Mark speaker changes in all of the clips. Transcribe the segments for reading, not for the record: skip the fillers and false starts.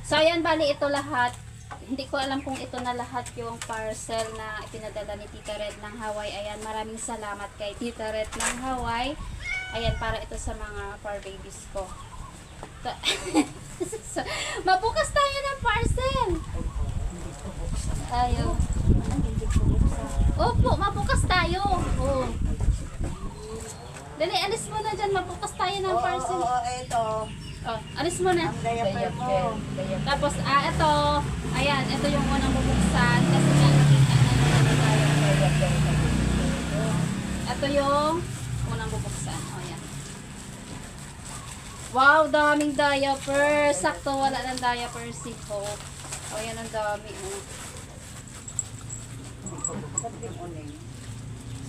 Speaker 1: So, ayan, bali ito lahat. Hindi ko alam kung ito na lahat yung parcel na ipinadala ni Tita Red ng Hawaii. Ayan, maraming salamat kay Tita Red ng Hawaii. Ayan, para ito sa mga fur babies ko. So, mabukas tayo ng parcel. Ayaw. Opo, mabukas tayo. Oh. Dali, alis mo na dyan. Mabukas tayo ng parcel.
Speaker 2: Oo, ito.
Speaker 1: Oh, alis mo na.
Speaker 2: Ang diaper mo.
Speaker 1: Tapos, ito. Ayan, ito yung unang bubuksan. Kasi nga, nakita na tayo. Ito yung unang bubuksan. O, ayan. Wow, daming diaper. Sakto, wala ng diaper si Hope. O, ayan, ang dami.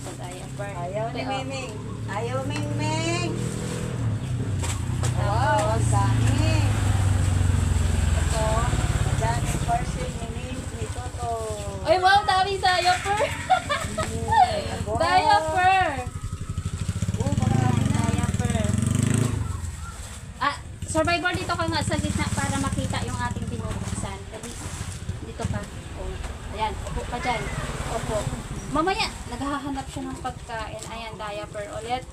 Speaker 1: Sa diaper.
Speaker 2: Ayaw ni
Speaker 1: Ito,
Speaker 2: Miming. Ayaw Mingming. Wow, ang dami.
Speaker 1: Ito.
Speaker 2: Dami parcel ni Ming. Ni Toto.
Speaker 1: Ay, wow, daming diaper. Diaper.
Speaker 2: Oh, marami na.
Speaker 1: Diaper. Survivor, dito ka nga sa gitna para makita yung ating binubuksan. Dali, dito ka. Oh. Ayan, upo ka dyan. Opo. Mamaya, naghahanap siya ng pagkain. Ayan, diaper ulit.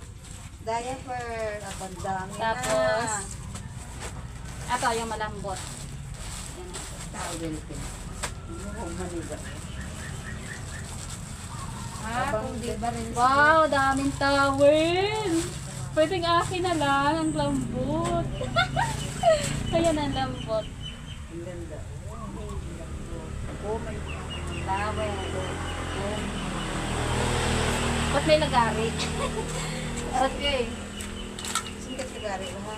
Speaker 2: Diaper. Ang dami na.
Speaker 1: Tapos, ito yung malambot. Ayan.
Speaker 2: Towel pin. Maniba.
Speaker 1: Kung di ba rin wow, daming towel. Pwedeng akin na lang, ang lambot. Ayan ang lambot.
Speaker 2: Ang ganda. Oh, may towel. Oh.
Speaker 1: Ba't may lagari?
Speaker 2: Okay. Singkat sigari ha.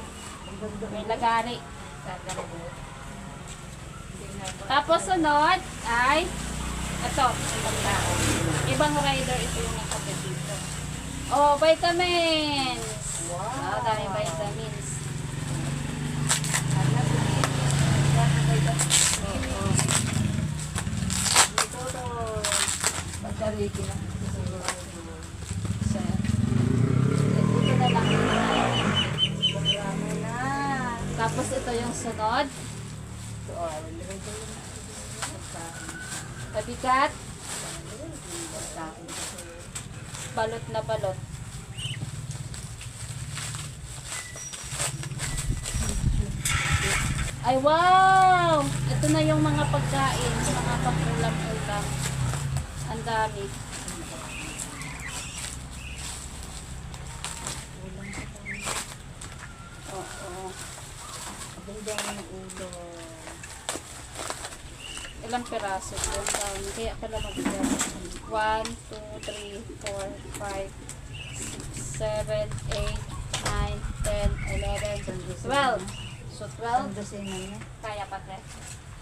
Speaker 2: Ang ganda.
Speaker 1: May lagari. Tapos sunod ay ito, ibang rider ito yung nakapit dito. Oh, vitamins. Wow, dami vitamins.
Speaker 2: Ito to. Pagkariki na.
Speaker 1: So, ito na lang.
Speaker 2: Marami na.
Speaker 1: Tapos ito yung sunod.
Speaker 2: Ito, lagay ko yung pagkain.
Speaker 1: Pabigat.
Speaker 2: Pagkain.
Speaker 1: Balot na balot. Ay, wow! Ito na yung mga pagkain, mga pang-ulam-ulam. Ang dami. Oo.
Speaker 2: Ganda ng ulo.
Speaker 1: Ilang peraso ito? Ang dami. Kaya pala mabigat. 1, 2, 3, 4, 5, 6, 7, 8, 9, 10, 11, 12. So, 12.
Speaker 2: Sandosena niya.
Speaker 1: Kaya pati.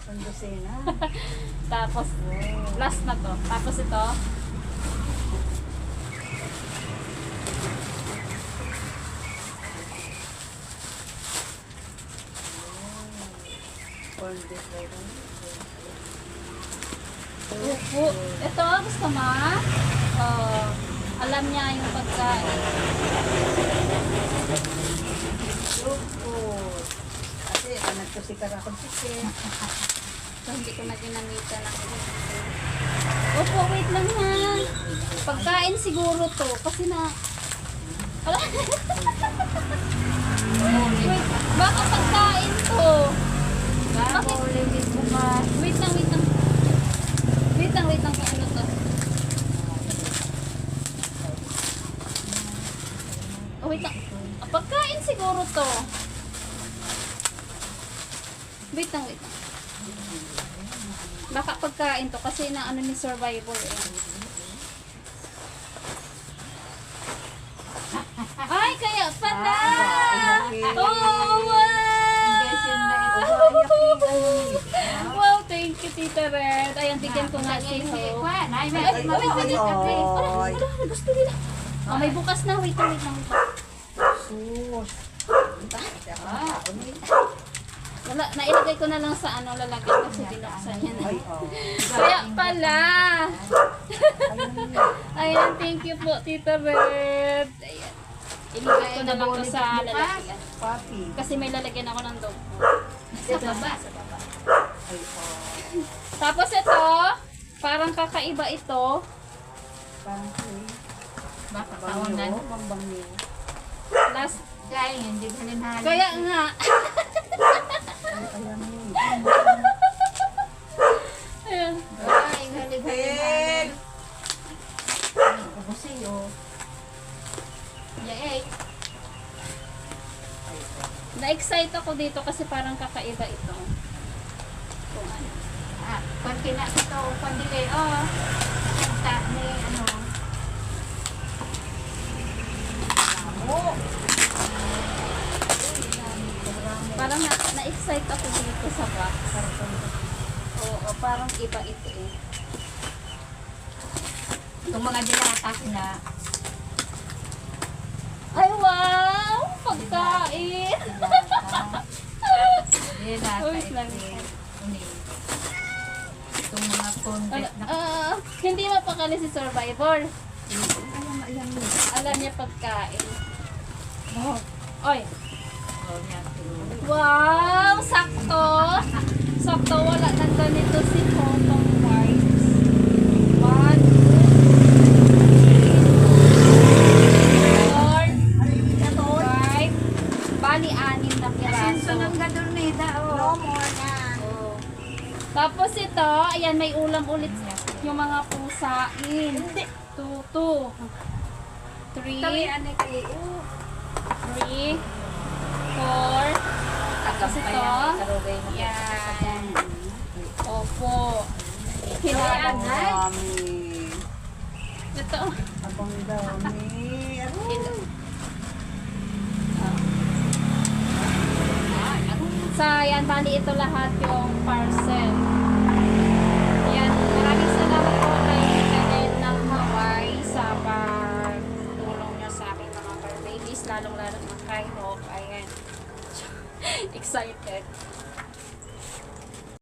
Speaker 2: Sandosena.
Speaker 1: Tapos, last na to. Tapos ito.
Speaker 2: Corn beef right on.
Speaker 1: Upo. Ito, gusto mo? Oh, alam niya yung pagkain.
Speaker 2: Upo. Kasi, anak ko si Karakon Chicken.
Speaker 1: So, hindi ko na ginamitan ng ito. Opo, wait lang ha. Pagkain siguro to. Kasi na... Ala? Wait, baka pagkain to. Bakit? Wait lang, wait lang. Wait lang, wait lang kung ano to. Oh, wait lang. Pagkain siguro to. Wait lang, wait lang. Baka pagkain to kasi na ano ni Survivor eh. Ay, kaya pala! Oh, wow! Wow, thank you, Tita Red. Ayan, tigyan ko nga si Ho. Ay, gusto nila. Oh, may bukas na. Wait lang, wait lang.
Speaker 2: Sus.
Speaker 1: Wala, nailagay ko na lang sa ano lalagyan kasi binuksan niya na.
Speaker 2: Ay, oh.
Speaker 1: Kaya pala. Ayan, thank you po, Tita Red. Ayan. Ilagay ko na lang to sa lalagyan.
Speaker 2: Papi.
Speaker 1: Kasi may lalagyan ako ng dog. Sa baba, sa baba.
Speaker 2: Ay, oh.
Speaker 1: Tapos ito, parang kakaiba ito.
Speaker 2: Parang
Speaker 3: Bakit
Speaker 2: bangyo.
Speaker 3: tawanan?
Speaker 2: Bang bangyo.
Speaker 1: Last,
Speaker 3: Kaya hindi halin-halin.
Speaker 1: kaya nga.
Speaker 2: Ay, alam mo.
Speaker 1: Ayan.
Speaker 3: Ay, halin-halin.
Speaker 2: Ubusin, oh.
Speaker 3: Yay.
Speaker 1: Na-excite ako dito kasi parang kakaiba ito. Kung ano.
Speaker 3: Ah, pag ito, pandilay, oh. Kanta ni, ano.
Speaker 2: Oh!
Speaker 1: Parang na-excite ako dito sa box. Oo, parang iba ito eh.
Speaker 3: Itong mga dilata na.
Speaker 1: Ay, wow! Pagkain!
Speaker 3: Dilata
Speaker 1: Wait lang.
Speaker 3: Itong mga convict na.
Speaker 1: Hindi mapakali si Survivor.
Speaker 2: Ayan,
Speaker 1: Alam niya pagkain.
Speaker 2: oh.
Speaker 1: Oy!
Speaker 3: Oh, yan.
Speaker 1: Wow! Sakto! Sakto, wala nang ganito si Hongkong Whites. 1, 2, 3, 4, 5. Bali, 6 na piraso.
Speaker 3: ng gadurnida,
Speaker 2: No
Speaker 3: oh.
Speaker 2: more na.
Speaker 1: Oh. Tapos ito, ayan, may ulam ulit yung mga pusain. 2, 2, 3,
Speaker 3: anak eh.
Speaker 1: 3, 4. Tapos ito, yan. Opo. Hinaan.
Speaker 2: Dami.
Speaker 1: Ito.
Speaker 2: Abang dami. Ano?
Speaker 1: Sa yan, bali ito lahat yung parcel. Yan, maraming salamat po kay Chanel ng Hawaii sa pagtulong niya sa aking mga fur babies, lalong-lalo ng kay Hawk. Ayan. Excited.